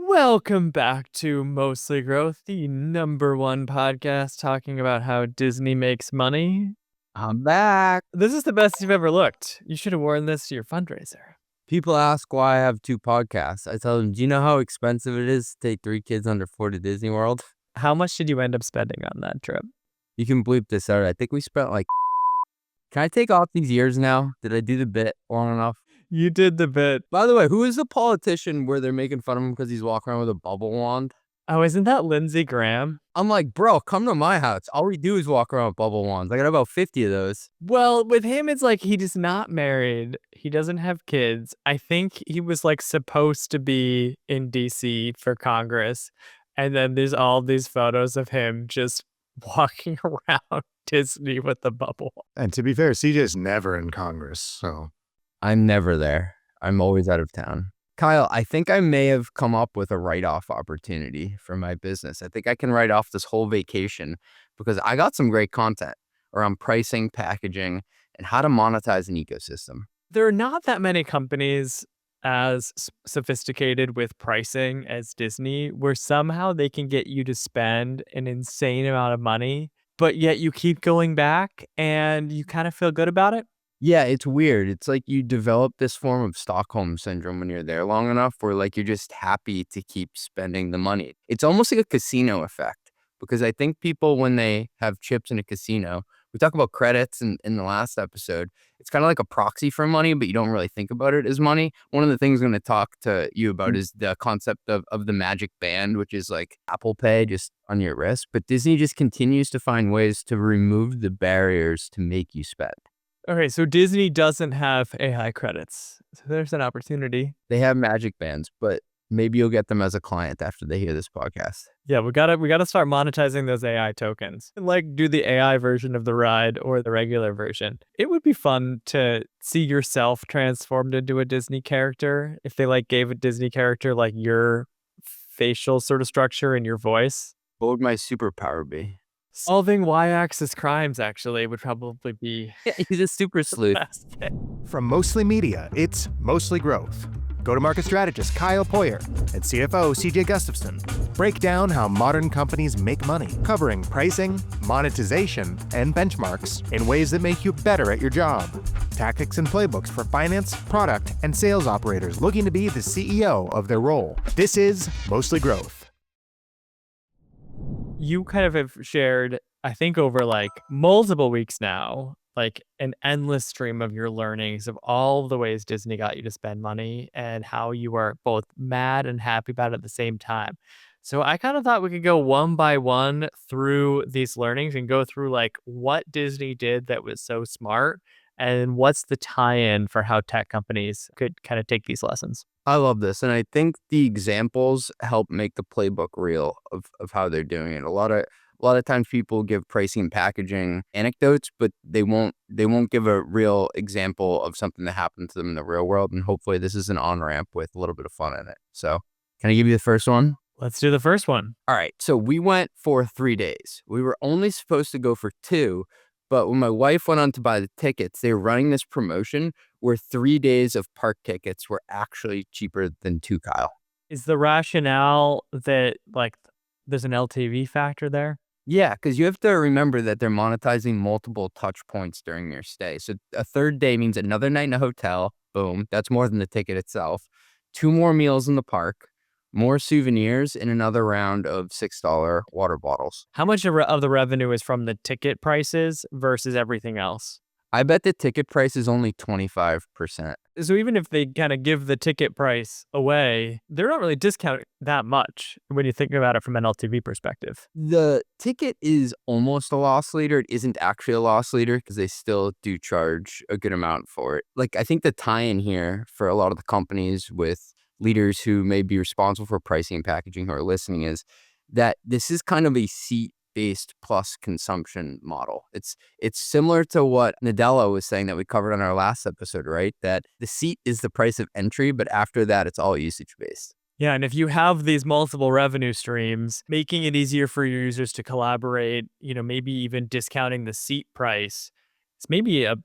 Welcome back to Mostly Growth, the #1 podcast talking about how Disney makes money. I'm back. This is the best you've ever looked. You should have worn this to your fundraiser. People ask why I have 2 podcasts. I tell them, do you know how expensive it is to take 3 kids under 4 to Disney World? How much did you end up spending on that trip? You can bleep this out. I think we spent like... Can I take off these years now? Did I do the bit long enough? You did the bit. By the way, who is the politician where they're making fun of him because he's walking around with a bubble wand? Oh, isn't that Lindsey Graham? I'm like, bro, come to my house. All we do is walk around with bubble wands. I got about 50 of those. Well, with him, it's like he's not married. He doesn't have kids. I think he was like supposed to be in DC for Congress. And then there's all these photos of him just walking around Disney with the bubble. And to be fair, CJ's never in Congress, so. I'm never there. I'm always out of town. Kyle, I think I may have come up with a write-off opportunity for my business. I think I can write off this whole vacation because I got some great content around pricing, packaging, and how to monetize an ecosystem. There are not that many companies as sophisticated with pricing as Disney, where somehow they can get you to spend an insane amount of money, but yet you keep going back and you kind of feel good about it. Yeah, it's weird. It's like you develop this form of Stockholm syndrome when you're there long enough where like you're just happy to keep spending the money. It's almost like a casino effect because I think people, when they have chips in a casino, we talk about credits in the last episode. It's kind of like a proxy for money, but you don't really think about it as money. One of the things I'm going to talk to you about is the concept of the magic band, which is like Apple Pay just on your wrist. But Disney just continues to find ways to remove the barriers to make you spend. Okay, so Disney doesn't have AI credits. So there's an opportunity. They have magic bands, but maybe you'll get them as a client after they hear this podcast. Yeah, we gotta start monetizing those AI tokens. Like do the AI version of the ride or the regular version. It would be fun to see yourself transformed into a Disney character if they like gave a Disney character like your facial sort of structure and your voice. What would my superpower be? Solving y-axis crimes actually would probably be... Yeah, he's a super sleuth. From Mostly Media, it's Mostly Growth. Go-to-market strategist Kyle Poyer and CFO CJ Gustafson break down how modern companies make money, covering pricing, monetization, and benchmarks in ways that make you better at your job. Tactics and playbooks for finance, product, and sales operators looking to be the CEO of their role. This is Mostly Growth. You kind of have shared, I think over like multiple weeks now, like an endless stream of your learnings of all the ways Disney got you to spend money and how you are both mad and happy about it at the same time. So I kind of thought we could go one by one through these learnings and go through like what Disney did that was so smart and what's the tie-in for how tech companies could kind of take these lessons. I love this. And I think the examples help make the playbook real of how they're doing it. A lot of times people give pricing and packaging anecdotes, but they won't give a real example of something that happened to them in the real world. And hopefully this is an on-ramp with a little bit of fun in it. So can I give you the first one? Let's do the first one. All right. So we went for 3 days. We were only supposed to go for 2. But when my wife went on to buy the tickets, they were running this promotion where 3 days of park tickets were actually cheaper than 2, Kyle. Is the rationale that like there's an LTV factor there? Yeah, because you have to remember that they're monetizing multiple touch points during your stay. So a 3rd day means another night in a hotel. Boom. That's more than the ticket itself. 2 more meals in the park. More souvenirs, and another round of $6 water bottles. How much of the revenue is from the ticket prices versus everything else? I bet the ticket price is only 25%. So even if they kind of give the ticket price away, they're not really discounting that much when you think about it from an LTV perspective. The ticket is almost a loss leader. It isn't actually a loss leader because they still do charge a good amount for it. Like, I think the tie-in here for a lot of the companies with leaders who may be responsible for pricing and packaging who are listening is that this is kind of a seat-based plus consumption model. It's similar to what Nadella was saying that we covered on our last episode, right? That the seat is the price of entry, but after that, it's all usage-based. Yeah, and if you have these multiple revenue streams, making it easier for your users to collaborate, maybe even discounting the seat price, it's maybe a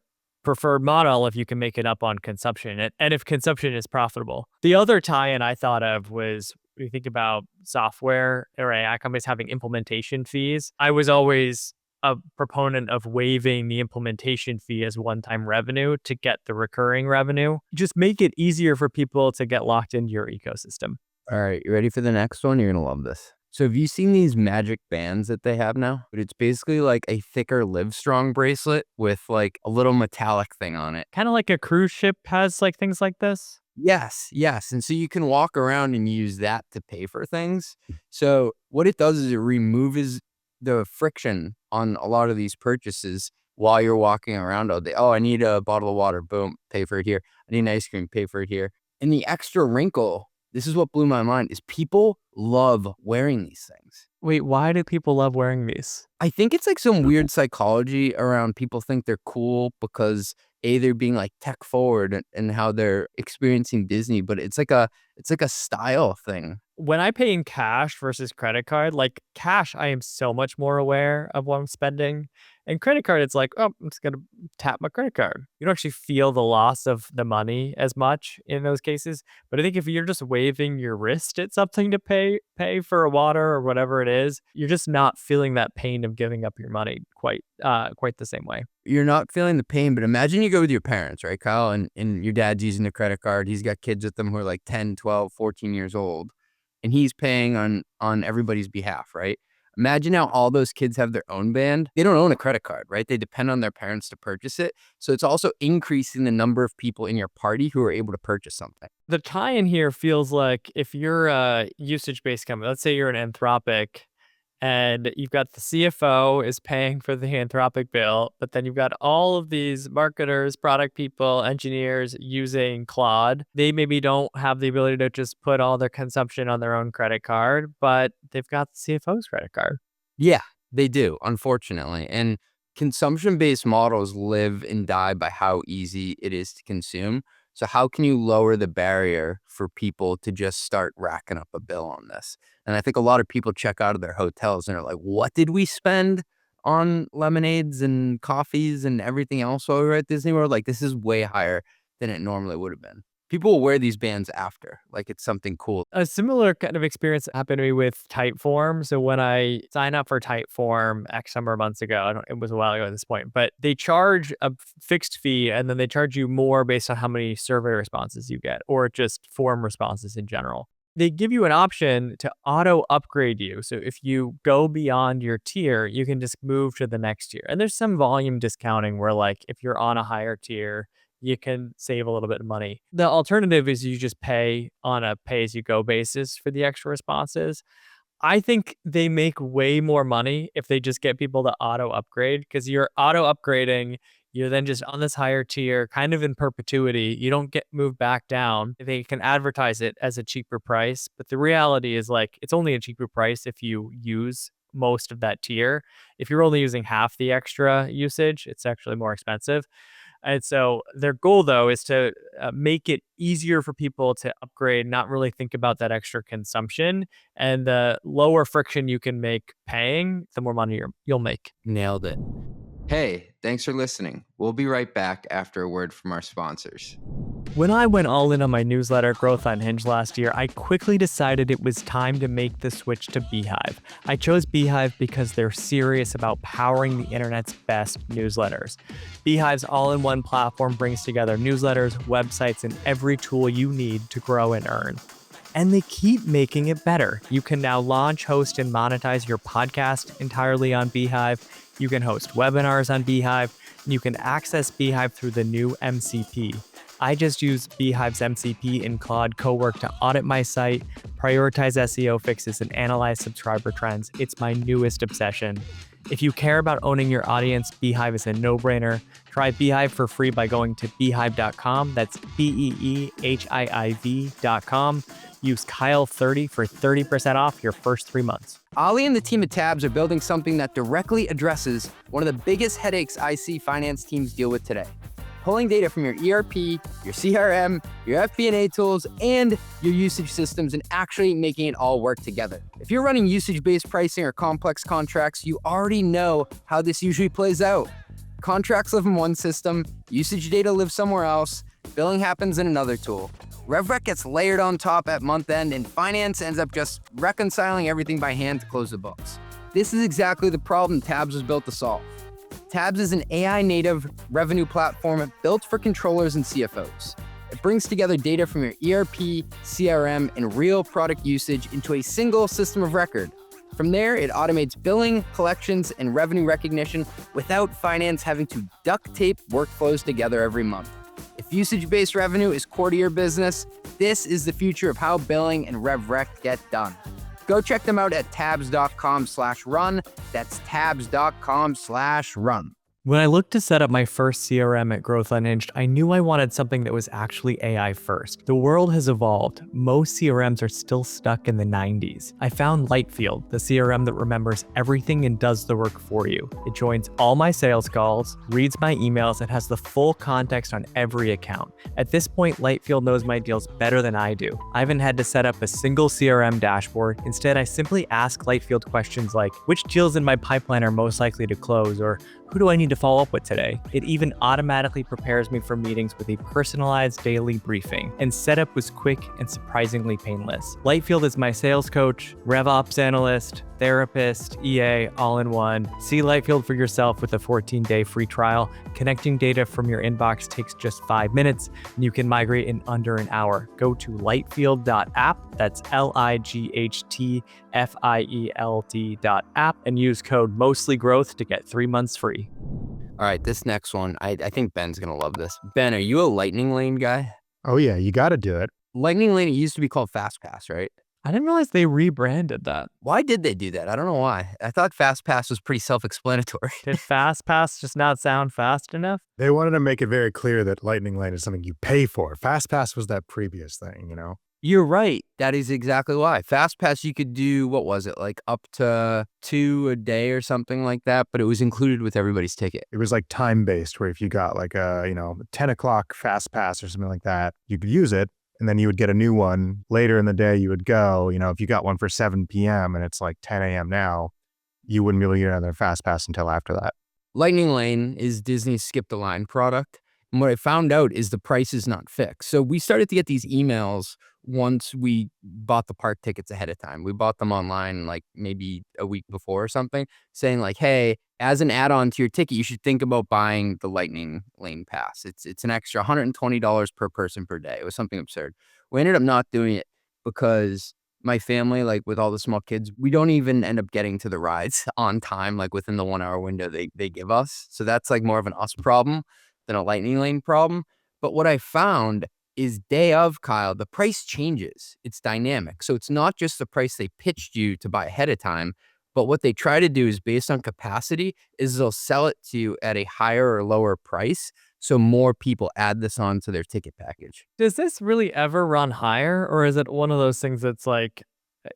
preferred model if you can make it up on consumption and if consumption is profitable. The other tie-in I thought of was when you think about software or AI companies having implementation fees, I was always a proponent of waiving the implementation fee as one-time revenue to get the recurring revenue. Just make it easier for people to get locked into your ecosystem. All right, you ready for the next one? You're going to love this. So have you seen these magic bands that they have now? But it's basically like a thicker Livestrong bracelet with like a little metallic thing on it. Kind of like a cruise ship has like things like this. Yes, yes. And so you can walk around and use that to pay for things. So what it does is it removes the friction on a lot of these purchases while you're walking around all day. Oh, I need a bottle of water. Boom, pay for it here. I need an ice cream. Pay for it here. And the extra wrinkle, this is what blew my mind, is people love wearing these things. Wait, why do people love wearing these? I think it's like some weird psychology around people think they're cool because they're being like tech forward and how they're experiencing Disney, but it's like a style thing. When I pay in cash versus credit card, like cash, I am so much more aware of what I'm spending. And credit card, it's like, oh, I'm just going to tap my credit card. You don't actually feel the loss of the money as much in those cases. But I think if you're just waving your wrist at something to pay for a water or whatever it is, you're just not feeling that pain of giving up your money quite the same way. You're not feeling the pain, but imagine you go with your parents, right, Kyle? And your dad's using the credit card. He's got kids with them who are like 10, 12, 14 years old. And he's paying on everybody's behalf, right? Imagine how all those kids have their own band. They don't own a credit card, right? They depend on their parents to purchase it. So it's also increasing the number of people in your party who are able to purchase something. The tie-in here feels like if you're a usage-based company, let's say you're an Anthropic, and you've got the CFO is paying for the Anthropic bill, but then you've got all of these marketers, product people, engineers using Claude. They maybe don't have the ability to just put all their consumption on their own credit card, but they've got the CFO's credit card. Yeah, they do, unfortunately. And consumption-based models live and die by how easy it is to consume. So how can you lower the barrier for people to just start racking up a bill on this? And I think a lot of people check out of their hotels and are like, what did we spend on lemonades and coffees and everything else while we were at Disney World? Like, this is way higher than it normally would have been. People will wear these bands after, like it's something cool. A similar kind of experience happened to me with Typeform. So when I signed up for Typeform X number of months ago, it was a while ago at this point, but they charge a fixed fee and then they charge you more based on how many survey responses you get or just form responses in general. They give you an option to auto upgrade you. So if you go beyond your tier, you can just move to the next tier. And there's some volume discounting where like if you're on a higher tier, you can save a little bit of money. The alternative is you just pay on a pay-as-you-go basis for the extra responses. I think they make way more money if they just get people to auto upgrade because you're auto upgrading. You're then just on this higher tier, kind of in perpetuity. You don't get moved back down. They can advertise it as a cheaper price, but the reality is like it's only a cheaper price if you use most of that tier. If you're only using half the extra usage, it's actually more expensive. And so their goal, though, is to make it easier for people to upgrade, not really think about that extra consumption. And the lower friction you can make paying, the more money you'll make. Nailed it. Hey, thanks for listening. We'll be right back after a word from our sponsors. When I went all in on my newsletter, Growth Unhinged, last year, I quickly decided it was time to make the switch to beehiiv. I chose beehiiv because they're serious about powering the internet's best newsletters. beehiiv's all-in-one platform brings together newsletters, websites, and every tool you need to grow and earn. And they keep making it better. You can now launch, host, and monetize your podcast entirely on beehiiv. You can host webinars on beehiiv, and you can access beehiiv through the new MCP. I just use beehiiv's MCP in Claude Cowork to audit my site, prioritize SEO fixes, and analyze subscriber trends. It's my newest obsession. If you care about owning your audience, beehiiv is a no-brainer. Try beehiiv for free by going to beehiiv.com. That's beehiiv.com. Use Kyle30 for 30% off your first 3 months. Ali and the team at Tabs are building something that directly addresses one of the biggest headaches I see finance teams deal with today. Pulling data from your ERP, your CRM, your FP&A tools, and your usage systems and actually making it all work together. If you're running usage-based pricing or complex contracts, you already know how this usually plays out. Contracts live in one system, usage data lives somewhere else, billing happens in another tool. RevRec gets layered on top at month end, and finance ends up just reconciling everything by hand to close the books. This is exactly the problem Tabs was built to solve. Tabs is an AI-native revenue platform built for controllers and CFOs. It brings together data from your ERP, CRM, and real product usage into a single system of record. From there, it automates billing, collections, and revenue recognition without finance having to duct tape workflows together every month. If usage-based revenue is core to your business, this is the future of how billing and RevRec get done. Go check them out at tabs.com/run. That's tabs.com/run. When I looked to set up my first CRM at Growth Unhinged, I knew I wanted something that was actually AI first. The world has evolved. Most CRMs are still stuck in the 90s. I found Lightfield, the CRM that remembers everything and does the work for you. It joins all my sales calls, reads my emails, and has the full context on every account. At this point, Lightfield knows my deals better than I do. I haven't had to set up a single CRM dashboard. Instead, I simply ask Lightfield questions like, which deals in my pipeline are most likely to close, or who do I need to follow up with today? It even automatically prepares me for meetings with a personalized daily briefing, and setup was quick and surprisingly painless. Lightfield is my sales coach, RevOps analyst, therapist, EA, all in one. See Lightfield for yourself with a 14-day free trial. Connecting data from your inbox takes just 5 minutes, and you can migrate in under an hour. Go to lightfield.app, that's LIGHTFIELD.app, and use code MOSTLYGROWTH to get 3 months free. All right, this next one, I think Ben's going to love this. Ben, are you a Lightning Lane guy? Oh yeah, you got to do it. Lightning Lane, it used to be called FastPass, right? I didn't realize they rebranded that. Why did they do that? I don't know why. I thought FastPass was pretty self-explanatory. Did FastPass just not sound fast enough? They wanted to make it very clear that Lightning Lane is something you pay for. FastPass was that previous thing, you know? You're right. That is exactly why. FastPass, you could do, what was it, like up to 2 a day or something like that, but it was included with everybody's ticket. It was like time-based, where if you got like a, 10 o'clock FastPass or something like that, you could use it, and then you would get a new one. Later in the day, you would go, if you got one for 7 p.m. and it's like 10 a.m. now, you wouldn't be able to get another FastPass until after that. Lightning Lane is Disney's Skip the Line product. And what I found out is the price is not fixed. So we started to get these emails once we bought the park tickets ahead of time. We bought them online like maybe a week before or something, saying like, hey, as an add-on to your ticket, you should think about buying the Lightning Lane pass. It's an extra $120 per person per day. It was something absurd. We ended up not doing it because my family, like with all the small kids, we don't even end up getting to the rides on time, like within the 1 hour window they give us. So that's like more of an us problem than a Lightning Lane problem. But what I found is day of, Kyle, the price changes. It's dynamic. So it's not just the price they pitched you to buy ahead of time, but what they try to do is based on capacity is they'll sell it to you at a higher or lower price. So more people add this on to their ticket package. Does this really ever run higher, or is it one of those things that's like,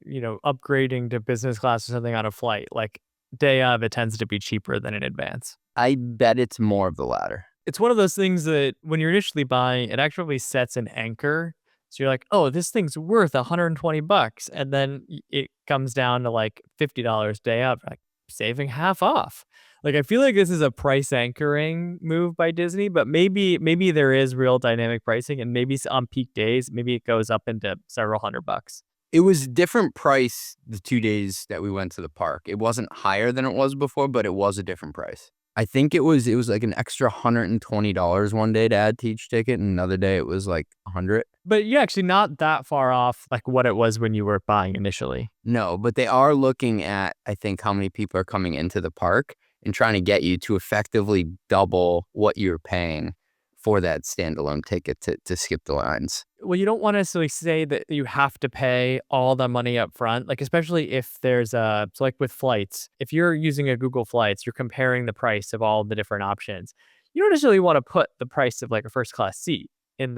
upgrading to business class or something on a flight? Like day of, it tends to be cheaper than in advance. I bet it's more of the latter. It's one of those things that when you're initially buying, it actually sets an anchor. So you're like, oh, this thing's worth $120. And then it comes down to like $50 day up, like saving half off. Like, I feel like this is a price anchoring move by Disney, but maybe there is real dynamic pricing, and maybe on peak days, maybe it goes up into several $100. It was a different price the 2 days that we went to the park. It wasn't higher than it was before, but it was a different price. I think it was like an extra $120 one day to add to each ticket, and another day it was like $100. But you're actually not that far off like what it was when you were buying initially. No, but they are looking at, I think, how many people are coming into the park and trying to get you to effectively double what you're paying for that standalone ticket to skip the lines. Well, you don't want to necessarily say that you have to pay all the money up front, like especially if there's so like with flights, if you're using a Google Flights, you're comparing the price of all the different options. You don't necessarily want to put the price of like a first class seat in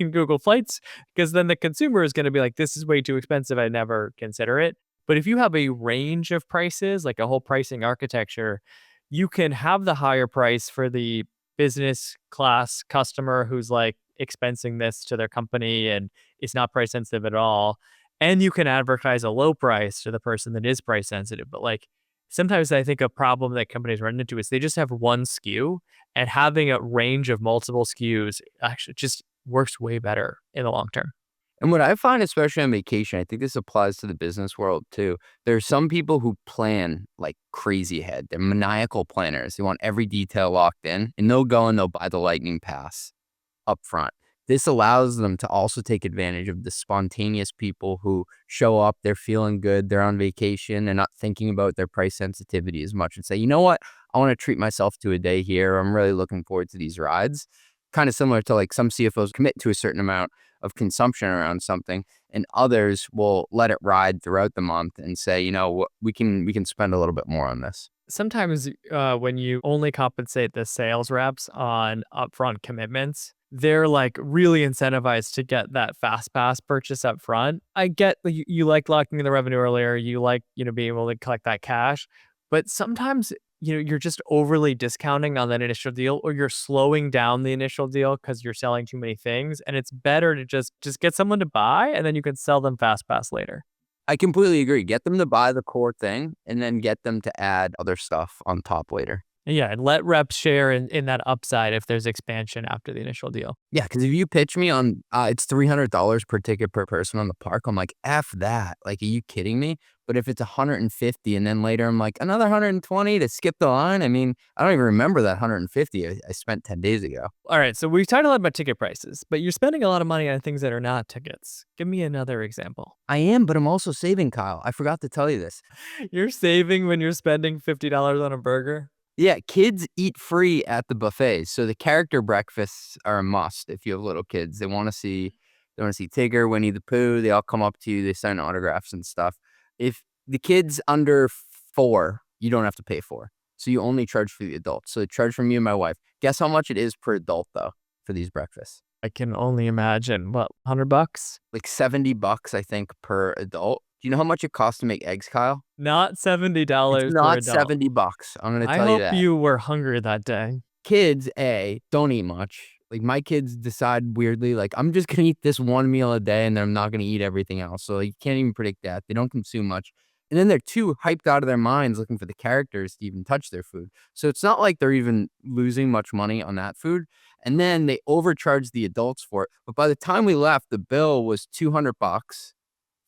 Google Flights, because then the consumer is going to be like, this is way too expensive. I never consider it. But if you have a range of prices, like a whole pricing architecture, you can have the higher price for the business class customer who's like expensing this to their company and it's not price sensitive at all. And you can advertise a low price to the person that is price sensitive. But like sometimes I think a problem that companies run into is they just have one SKU, and having a range of multiple SKUs actually just works way better in the long term. And what I find, especially on vacation, I think this applies to the business world too. There are some people who plan like crazy ahead. They're maniacal planners. They want every detail locked in, and they'll go and they'll buy the lightning pass up front. This allows them to also take advantage of the spontaneous people who show up, they're feeling good, they're on vacation, they're not thinking about their price sensitivity as much and say, you know what, I want to treat myself to a day here. I'm really looking forward to these rides. Kind of similar to like some CFOs commit to a certain amount of consumption around something, and others will let it ride throughout the month and say, you know, we can spend a little bit more on this. Sometimes when you only compensate the sales reps on upfront commitments, they're like really incentivized to get that fast pass purchase up front. I get that you like locking in the revenue earlier, you like, being able to collect that cash, but sometimes you're just overly discounting on that initial deal, or you're slowing down the initial deal because you're selling too many things, and it's better to just get someone to buy, and then you can sell them fast pass later. I completely agree. Get them to buy the core thing and then get them to add other stuff on top later. Yeah, and let reps share in that upside if there's expansion after the initial deal. Yeah, because if you pitch me on it's $300 per ticket per person on the park, I'm like, F that. Like, are you kidding me? But if it's 150 and then later I'm like, another 120 to skip the line, I mean, I don't even remember that 150 I spent 10 days ago. All right, so we've talked a lot about ticket prices, but you're spending a lot of money on things that are not tickets. Give me another example. I am, but I'm also saving, Kyle. I forgot to tell you this. You're saving when you're spending $50 on a burger? Yeah, kids eat free at the buffets, so the character breakfasts are a must if you have little kids. They want to see Tigger, Winnie the Pooh. They all come up to you. They sign autographs and stuff. If the kid's under 4, you don't have to pay for. So you only charge for the adults. So they charge for me and my wife. Guess how much it is per adult though for these breakfasts? I can only imagine. What, $100? Like $70, I think, per adult. Do you know how much it costs to make eggs, Kyle? Not $70 It's per not adult. $70. I'm gonna I tell you hope that. you were hungry that day. Kids, don't eat much. Like, my kids decide weirdly, like, I'm just gonna eat this one meal a day and then I'm not gonna eat everything else. So like, you can't even predict that. They don't consume much. And then they're too hyped out of their minds looking for the characters to even touch their food. So it's not like they're even losing much money on that food. And then they overcharge the adults for it. But by the time we left, the bill was $200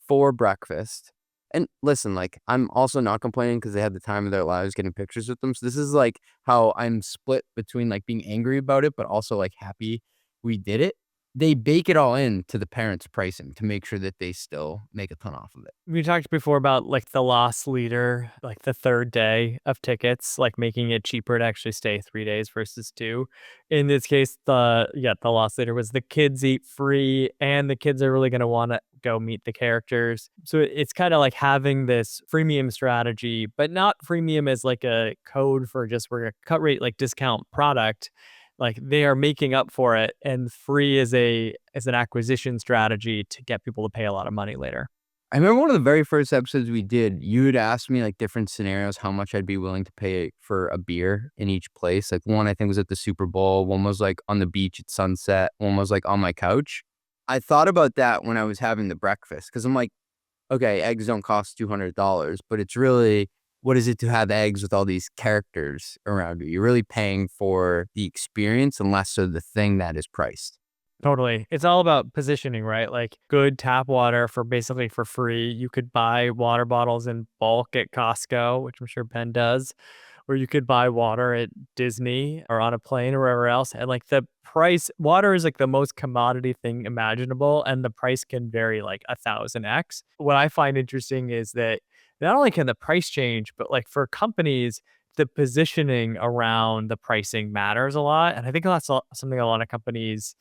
for breakfast. And listen, like, I'm also not complaining because they had the time of their lives getting pictures with them. So this is like how I'm split between like being angry about it, but also like happy we did it. They bake it all in to the parents' pricing to make sure that they still make a ton off of it. We talked before about like the loss leader, like the third day of tickets, like making it cheaper to actually stay 3 days versus 2. In this case, the loss leader was the kids eat free, and the kids are really going to want to go meet the characters. So it's kind of like having this freemium strategy, but not freemium as like a code for just we're a cut rate like discount product. Like they are making up for it, and free is an acquisition strategy to get people to pay a lot of money later. I remember one of the very first episodes we did, you had asked me like different scenarios, how much I'd be willing to pay for a beer in each place. Like one, I think was at the Super Bowl. One was like on the beach at sunset. One was like on my couch. I thought about that when I was having the breakfast because I'm like, okay, eggs don't cost $200, but it's really, what is it to have eggs with all these characters around you? You're really paying for the experience and less so the thing that is priced. Totally. It's all about positioning, right? Like good tap water for basically for free. You could buy water bottles in bulk at Costco, which I'm sure Ben does, or you could buy water at Disney or on a plane or wherever else. And like the price, water is like the most commodity thing imaginable, and the price can vary like 1,000x. What I find interesting is that not only can the price change, but like for companies, the positioning around the pricing matters a lot. And I think that's something a lot of companies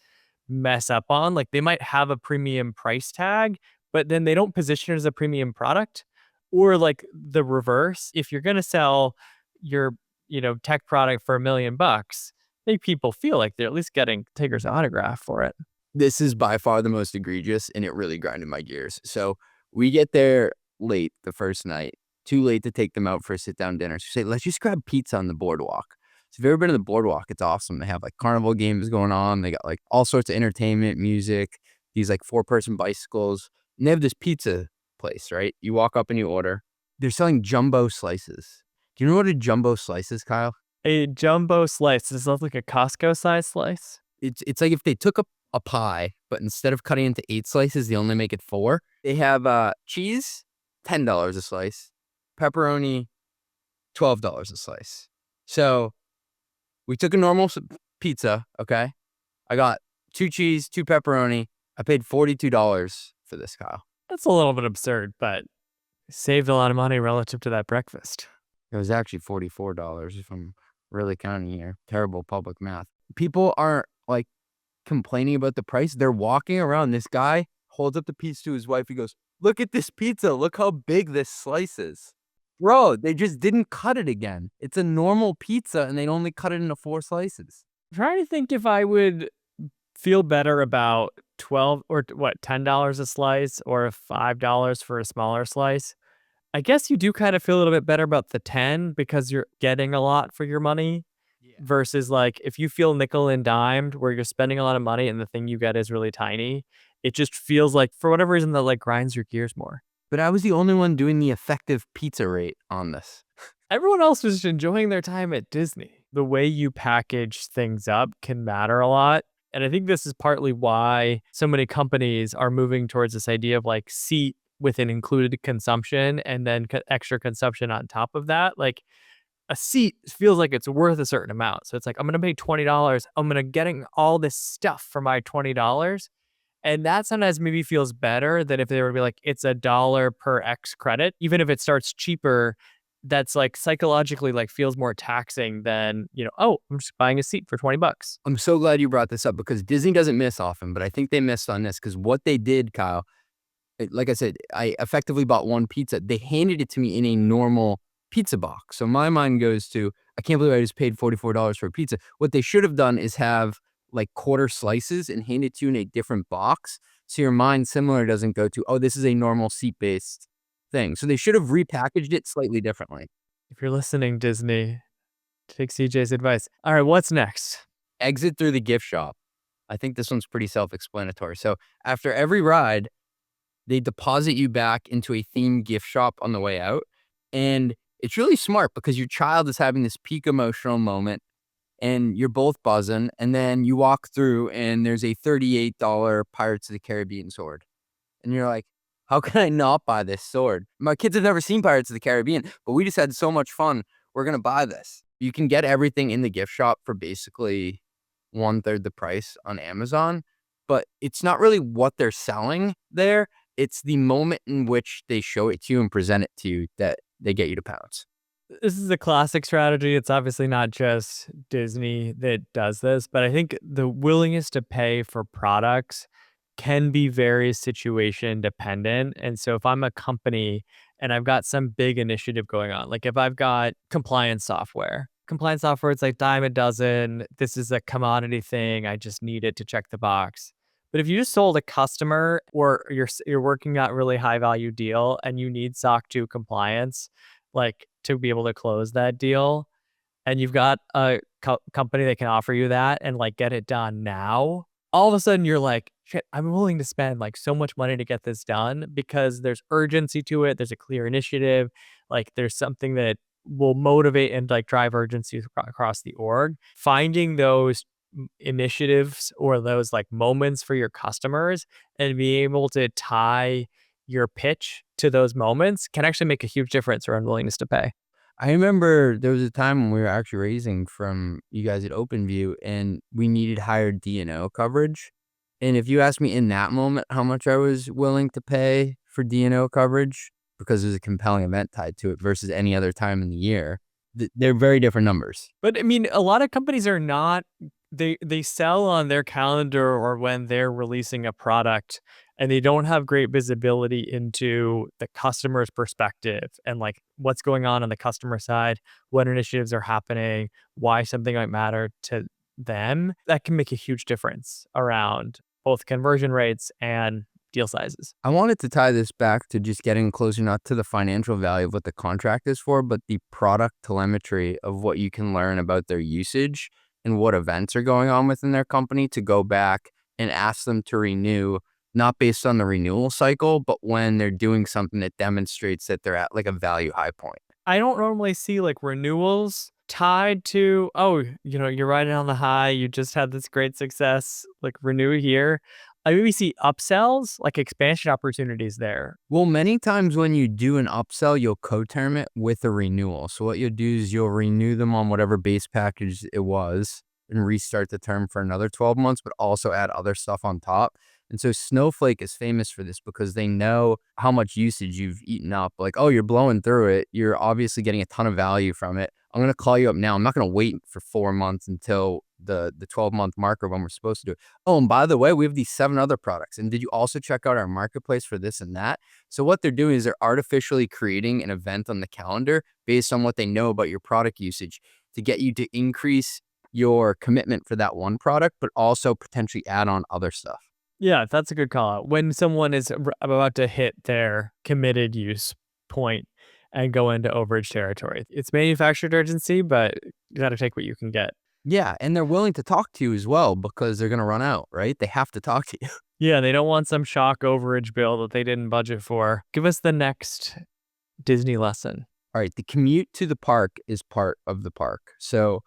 mess up on. Like they might have a premium price tag, but then they don't position it as a premium product. Or like the reverse, if you're going to sell your, tech product for $1 million, make people feel like they're at least getting Tigger's autograph for it. This is by far the most egregious, and it really grinded my gears. So we get there late the first night, too late to take them out for a sit-down dinner. So we say, let's just grab pizza on the boardwalk. So if you've ever been to the boardwalk, it's awesome. They have like carnival games going on. They got like all sorts of entertainment, music, these like 4-person bicycles. And they have this pizza place, right? You walk up and you order. They're selling jumbo slices. Do you know what a jumbo slice is, Kyle? A jumbo slice. Does it look like a Costco size slice? It's like if they took a a pie, but instead of cutting into 8 slices, they only make it 4. They have cheese, $10 a slice, pepperoni, $12 a slice. So we took a normal pizza, okay? I got 2 cheese, 2 pepperoni. I paid $42 for this, Kyle. That's a little bit absurd, but saved a lot of money relative to that breakfast. It was actually $44 if I'm really counting here. Terrible public math. People aren't like complaining about the price. They're walking around. This guy holds up the piece to his wife. He goes, "Look at this pizza. Look how big this slice is." Bro, they just didn't cut it again. It's a normal pizza and they only cut it into 4 slices. I'm trying to think if I would feel better about 12 or what, $10 a slice or $5 for a smaller slice. I guess you do kind of feel a little bit better about the 10 because you're getting a lot for your money versus like if you feel nickel and dimed where you're spending a lot of money and the thing you get is really tiny, it just feels like for whatever reason that like grinds your gears more. But I was the only one doing the effective pizza rate on this. Everyone else was enjoying their time at Disney. The way you package things up can matter a lot. And I think this is partly why so many companies are moving towards this idea of like seat with an included consumption and then extra consumption on top of that. Like a seat feels like it's worth a certain amount. So it's like, I'm going to pay $20. I'm going to getting all this stuff for my $20. And that sometimes maybe feels better than if they were to be like, it's $1 per X credit. Even if it starts cheaper, that's like psychologically like feels more taxing than, oh, I'm just buying a seat for $20. I'm so glad you brought this up because Disney doesn't miss often, but I think they missed on this because what they did, Kyle, like I said, I effectively bought one pizza. They handed it to me in a normal pizza box. So my mind goes to, I can't believe I just paid $44 for a pizza. What they should have done is have like quarter slices and hand it to you in a different box. So your mind similar doesn't go to, oh, this is a normal seat-based thing. So they should have repackaged it slightly differently. If you're listening, Disney, take CJ's advice. All right, what's next? Exit through the gift shop. I think this one's pretty self-explanatory. So after every ride, they deposit you back into a themed gift shop on the way out. And it's really smart because your child is having this peak emotional moment and you're both buzzing. And then you walk through and there's a $38 Pirates of the Caribbean sword. And you're like, how can I not buy this sword? My kids have never seen Pirates of the Caribbean, but we just had so much fun. We're going to buy this. You can get everything in the gift shop for basically 1/3 the price on Amazon, but it's not really what they're selling there. It's the moment in which they show it to you and present it to you that they get you to pounce. This is a classic strategy. It's obviously not just Disney that does this, but I think the willingness to pay for products can be very situation dependent. And so if I'm a company and I've got some big initiative going on, like if I've got compliance software, it's like dime a dozen. This is a commodity thing. I just need it to check the box. But if you just sold a customer or you're working out a really high value deal and you need SOC 2 compliance, like to be able to close that deal, and you've got a company that can offer you that and like get it done now, all of a sudden you're like, shit, I'm willing to spend like so much money to get this done because there's urgency to it. There's a clear initiative. Like there's something that will motivate and like drive urgency across the org. Finding those initiatives or those like moments for your customers and being able to tie your pitch to those moments can actually make a huge difference around willingness to pay. I remember there was a time when we were actually raising from you guys at OpenView and we needed higher D&O coverage. And if you asked me in that moment how much I was willing to pay for D&O coverage, because there's a compelling event tied to it versus any other time in the year, they're very different numbers. But I mean, a lot of companies are not, they sell on their calendar or when they're releasing a product and they don't have great visibility into the customer's perspective and like what's going on the customer side, what initiatives are happening, why something might matter to them. That can make a huge difference around both conversion rates and deal sizes. I wanted to tie this back to just getting closer, not to the financial value of what the contract is for, but the product telemetry of what you can learn about their usage and what events are going on within their company to go back and ask them to renew, not based on the renewal cycle, but when they're doing something that demonstrates that they're at like a value high point. I don't normally see like renewals tied to, oh, you're riding on the high, you just had this great success, like renew here. I maybe see upsells, like expansion opportunities there. Well, many times when you do an upsell, you'll co-term it with a renewal. So what you'll do is you'll renew them on whatever base package it was and restart the term for another 12 months, but also add other stuff on top. And so Snowflake is famous for this because they know how much usage you've eaten up. Like, oh, you're blowing through it. You're obviously getting a ton of value from it. I'm going to call you up now. I'm not going to wait for 4 months until the 12-month marker when we're supposed to do it. Oh, and by the way, we have these 7 other products. And did you also check out our marketplace for this and that? So what they're doing is they're artificially creating an event on the calendar based on what they know about your product usage to get you to increase your commitment for that one product, but also potentially add on other stuff. Yeah, that's a good call out. When someone is about to hit their committed use point and go into overage territory, it's manufactured urgency, but you got to take what you can get. Yeah, and they're willing to talk to you as well because they're going to run out, right? They have to talk to you. Yeah, they don't want some shock overage bill that they didn't budget for. Give us the next Disney lesson. All right, the commute to the park is part of the park. So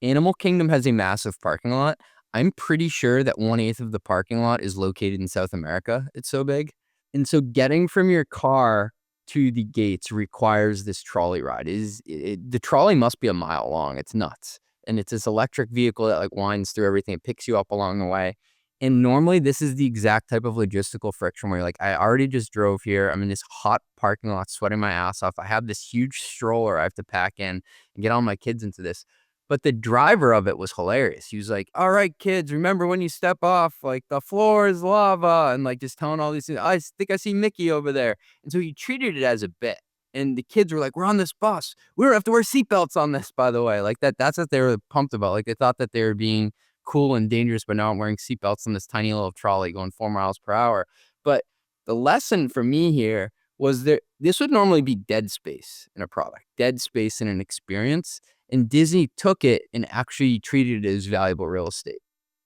Animal Kingdom has a massive parking lot. I'm pretty sure that 1/8 of the parking lot is located in South America. It's so big. And so getting from your car to the gates requires this trolley ride. The trolley must be a mile long. It's nuts. And it's this electric vehicle that like winds through everything. It picks you up along the way. And normally this is the exact type of logistical friction where you're like, I already just drove here. I'm in this hot parking lot, sweating my ass off. I have this huge stroller I have to pack in and get all my kids into this. But the driver of it was hilarious. He was like, all right, kids, remember when you step off, like the floor is lava, and like just telling all these things. I think I see Mickey over there. And so he treated it as a bit. And the kids were like, we're on this bus. We don't have to wear seatbelts on this, by the way. Like that's what they were pumped about. Like they thought that they were being cool and dangerous, but now I'm wearing seatbelts on this tiny little trolley going 4 miles per hour. But the lesson for me here was that this would normally be dead space in a product, dead space in an experience. And Disney took it and actually treated it as valuable real estate.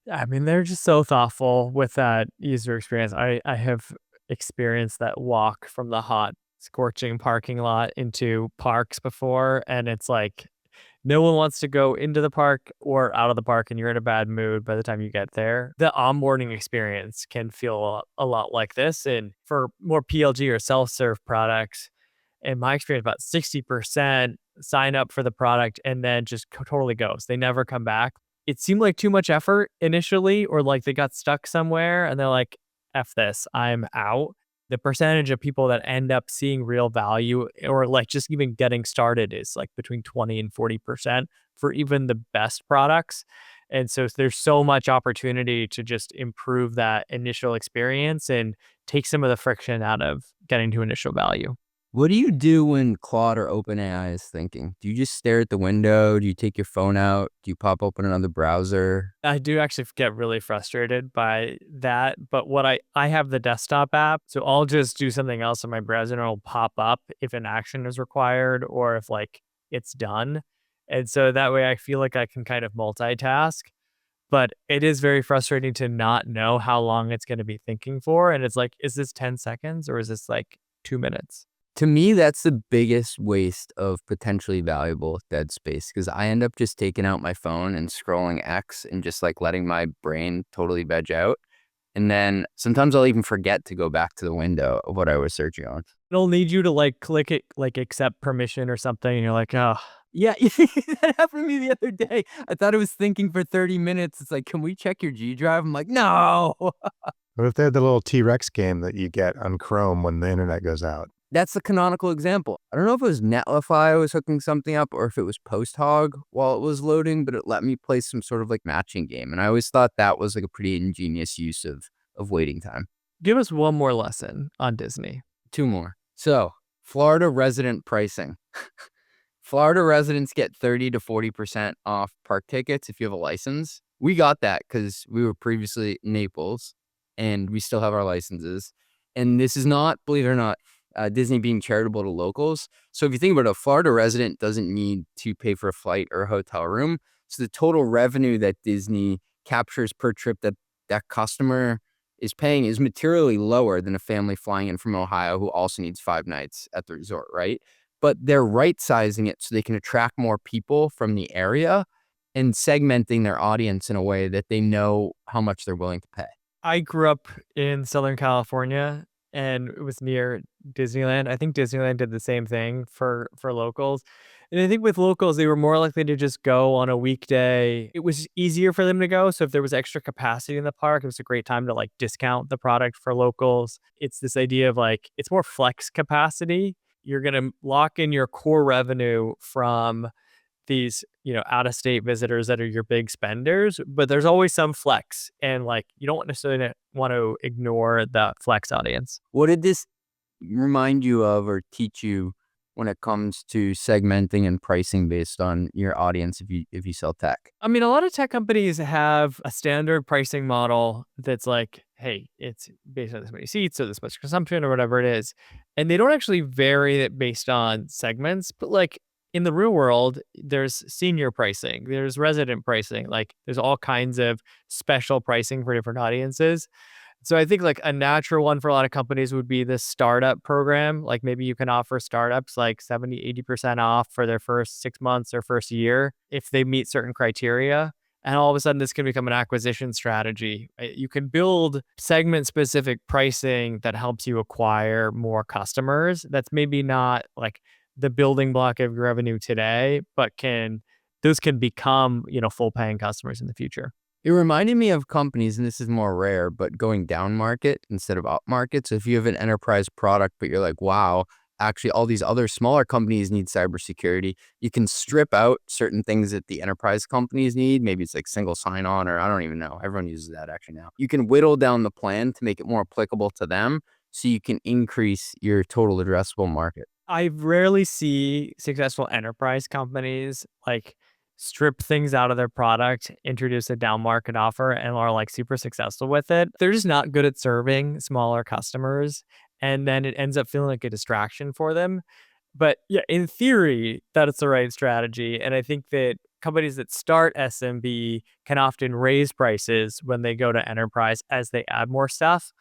I mean, they're just so thoughtful with that user experience. I have experienced that walk from the hot, scorching parking lot into parks before, and it's like no one wants to go into the park or out of the park, and you're in a bad mood by the time you get there. The onboarding experience can feel a lot like this. And for more PLG or self-serve products, in my experience, about 60% sign up for the product and then just totally goes. They never come back. It seemed like too much effort initially, or like they got stuck somewhere and they're like, F this, I'm out. The percentage of people that end up seeing real value or like just even getting started is like between 20 and 40% for even the best products. And so there's so much opportunity to just improve that initial experience and take some of the friction out of getting to initial value. What do you do when Claude or OpenAI is thinking? Do you just stare at the window? Do you take your phone out? Do you pop open another browser? I do actually get really frustrated by that. But what I have the desktop app, so I'll just do something else in my browser and it'll pop up if an action is required or if like it's done. And so that way I feel like I can kind of multitask. But it is very frustrating to not know how long it's going to be thinking for. And it's like, is this 10 seconds or is this like 2 minutes? To me, that's the biggest waste of potentially valuable dead space because I end up just taking out my phone and scrolling X and just like letting my brain totally veg out. And then sometimes I'll even forget to go back to the window of what I was searching on. It'll need you to like click it, like accept permission or something. And you're like, oh, Yeah, that happened to me the other day. I thought it was thinking for 30 minutes. It's like, can we check your G drive? I'm like, no. What if they had the little T-Rex game that you get on Chrome when the internet goes out? That's the canonical example. I don't know if it was Netlify I was hooking something up or if it was PostHog while it was loading, but it let me play some sort of like matching game. And I always thought that was like a pretty ingenious use of waiting time. give us one more lesson on Disney. 2 more. So Florida resident pricing. Florida residents get 30 to 40% off park tickets if you have a license. We got that because we were previously in Naples and we still have our licenses. And this is not, believe it or not, Disney being charitable to locals. So if you think about it, a Florida resident doesn't need to pay for a flight or a hotel room. So the total revenue that Disney captures per trip that that customer is paying is materially lower than a family flying in from Ohio who also needs 5 nights at the resort, right? but they're right sizing it so they can attract more people from the area and segmenting their audience in a way that they know how much they're willing to pay. I grew up in Southern California and it was near Disneyland. I think Disneyland did the same thing for locals. And I think with locals, they were more likely to just go on a weekday. It was easier for them to go. So if there was extra capacity in the park, it was a great time to like discount the product for locals. It's this idea of like, it's more flex capacity. You're going to lock in your core revenue from these, out of state visitors that are your big spenders, but there's always some flex. And like, you don't necessarily want to ignore that flex audience. What did this remind you of or teach you when it comes to segmenting and pricing based on your audience if you sell tech? I mean, a lot of tech companies have a standard pricing model that's like, hey, it's based on this many seats or this much consumption or whatever it is. And they don't actually vary it based on segments, but like in the real world, there's senior pricing, there's resident pricing, like there's all kinds of special pricing for different audiences. So I think like a natural one for a lot of companies would be this startup program. Like maybe you can offer startups like 70, 80% off for their first 6 months or first year if they meet certain criteria. And all of a sudden, this can become an acquisition strategy. You can build segment specific pricing that helps you acquire more customers. That's maybe not like the building block of your revenue today, but those can become, full paying customers in the future. It reminded me of companies, and this is more rare, but going down market instead of up market. So if you have an enterprise product, but you're like, wow, actually all these other smaller companies need cybersecurity, you can strip out certain things that the enterprise companies need. Maybe it's like single sign-on, or I don't even know. Everyone uses that actually now. You can whittle down the plan to make it more applicable to them so you can increase your total addressable market. I rarely see successful enterprise companies like strip things out of their product, introduce a down market offer, and are like super successful with it. They're just not good at serving smaller customers. And then it ends up feeling like a distraction for them. But yeah, in theory, that is the right strategy. And I think that companies that start SMB can often raise prices when they go to enterprise as they add more stuff.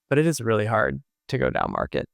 But it is really hard to go down market.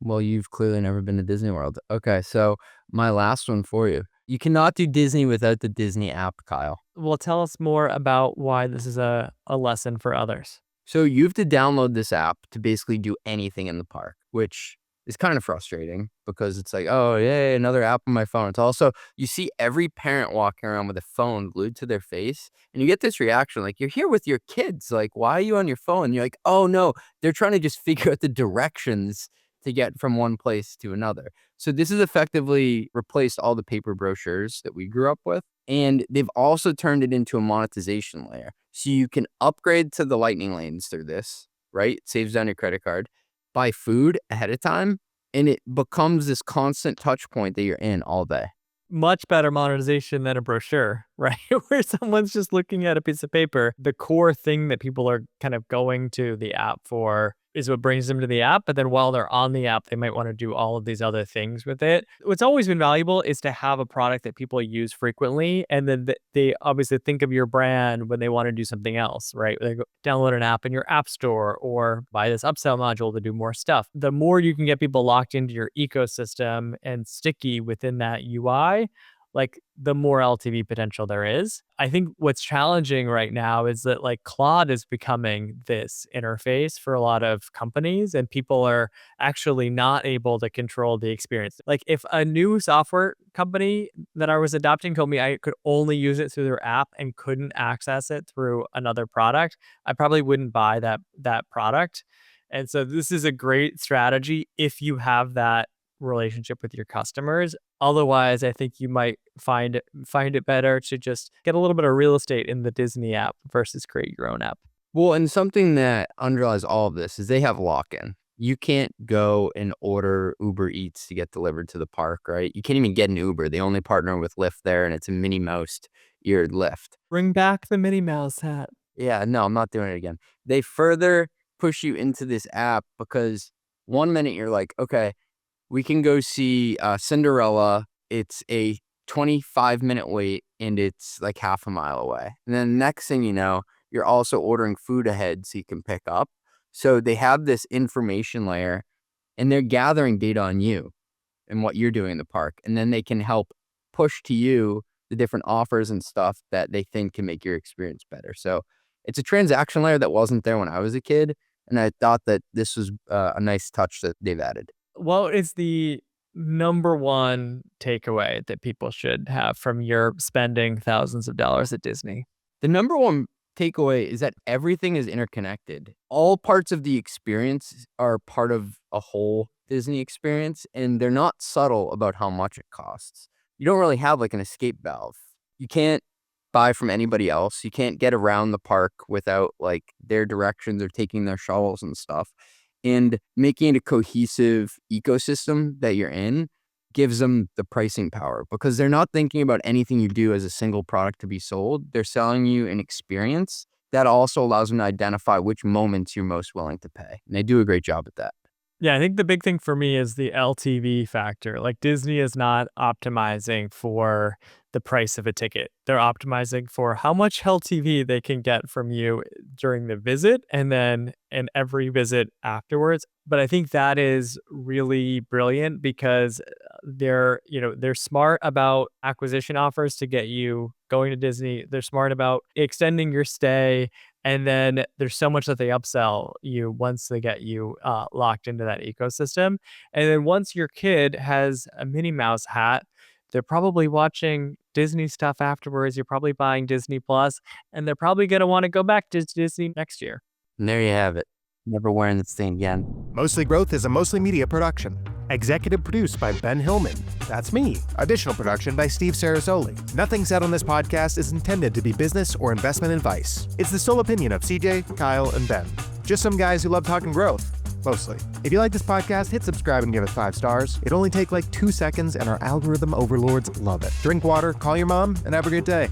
Well, you've clearly never been to Disney World. Okay, so my last one for you. You cannot do Disney without the Disney app, Kyle. Well, tell us more about why this is a lesson for others. So you have to download this app to basically do anything in the park, which is kind of frustrating because it's like, oh, yeah, another app on my phone. It's also, you see every parent walking around with a phone glued to their face, and you get this reaction like, you're here with your kids. Like, why are you on your phone? And you're like, oh, no, they're trying to just figure out the directions to get from one place to another. So this has effectively replaced all the paper brochures that we grew up with. And they've also turned it into a monetization layer. So you can upgrade to the lightning lanes through this, right? It saves down your credit card, buy food ahead of time, and it becomes this constant touch point that you're in all day. Much better monetization than a brochure, right? Where someone's just looking at a piece of paper. The core thing that people are kind of going to the app for is what brings them to the app. But then while they're on the app, they might want to do all of these other things with it. What's always been valuable is to have a product that people use frequently. And then they obviously think of your brand when they want to do something else, right? They go download an app in your app store or buy this upsell module to do more stuff. The more you can get people locked into your ecosystem and sticky within that UI, like the more LTV potential there is. I think what's challenging right now is that like Claude is becoming this interface for a lot of companies and people are actually not able to control the experience. Like if a new software company that I was adopting told me I could only use it through their app and couldn't access it through another product, I probably wouldn't buy that product. And so this is a great strategy if you have that relationship with your customers. Otherwise, I think you might find it better to just get a little bit of real estate in the Disney app versus create your own app. Well, and something that underlies all of this is they have lock-in. You can't go and order Uber Eats to get delivered to the park, right? You can't even get an Uber. They only partner with Lyft there, and it's a Minnie Mouse eared Lyft. Bring back the Minnie Mouse hat. Yeah, no, I'm not doing it again. They further push you into this app because 1 minute you're like, okay, we can go see Cinderella. It's a 25-minute wait, and it's like half a mile away. And then next thing you know, you're also ordering food ahead so you can pick up. So they have this information layer, and they're gathering data on you. and what you're doing in the park. And then they can help push to you the different offers and stuff that they think can make your experience better. So it's a transaction layer that wasn't there when I was a kid. And I thought that this was a nice touch that they've added. What is the number one takeaway that people should have from your spending thousands of dollars at Disney? The number one takeaway is that everything is interconnected. All parts of the experience are part of a whole Disney experience, and they're not subtle about how much it costs. You don't really have like an escape valve. You can't buy from anybody else. You can't get around the park without like their directions or taking their shuttles and stuff. And making it a cohesive ecosystem that you're in gives them the pricing power, because they're not thinking about anything you do as a single product to be sold. They're selling you an experience that also allows them to identify which moments you're most willing to pay. And they do a great job at that. Yeah, I think the big thing for me is the LTV factor. Like Disney is not optimizing for the price of a ticket. They're optimizing for how much LTV they can get from you during the visit and then in every visit afterwards. But I think that is really brilliant because they're smart about acquisition offers to get you going to Disney. They're smart about extending your stay. And then there's so much that they upsell you once they get you locked into that ecosystem. And then once your kid has a Minnie Mouse hat, they're probably watching Disney stuff afterwards. You're probably buying Disney Plus, and they're probably going to want to go back to Disney next year. And there you have it. Never wearing this thing again. Mostly Growth is a Mostly Media production. Executive produced by Ben Hillman. That's me. Additional production by Steve Sarasoli. Nothing said on this podcast is intended to be business or investment advice. It's the sole opinion of CJ, Kyle, and Ben. Just some guys who love talking growth. Mostly. If you like this podcast, hit subscribe and give it 5 stars. It'll only take like 2 seconds and our algorithm overlords love it. Drink water, call your mom, and have a good day.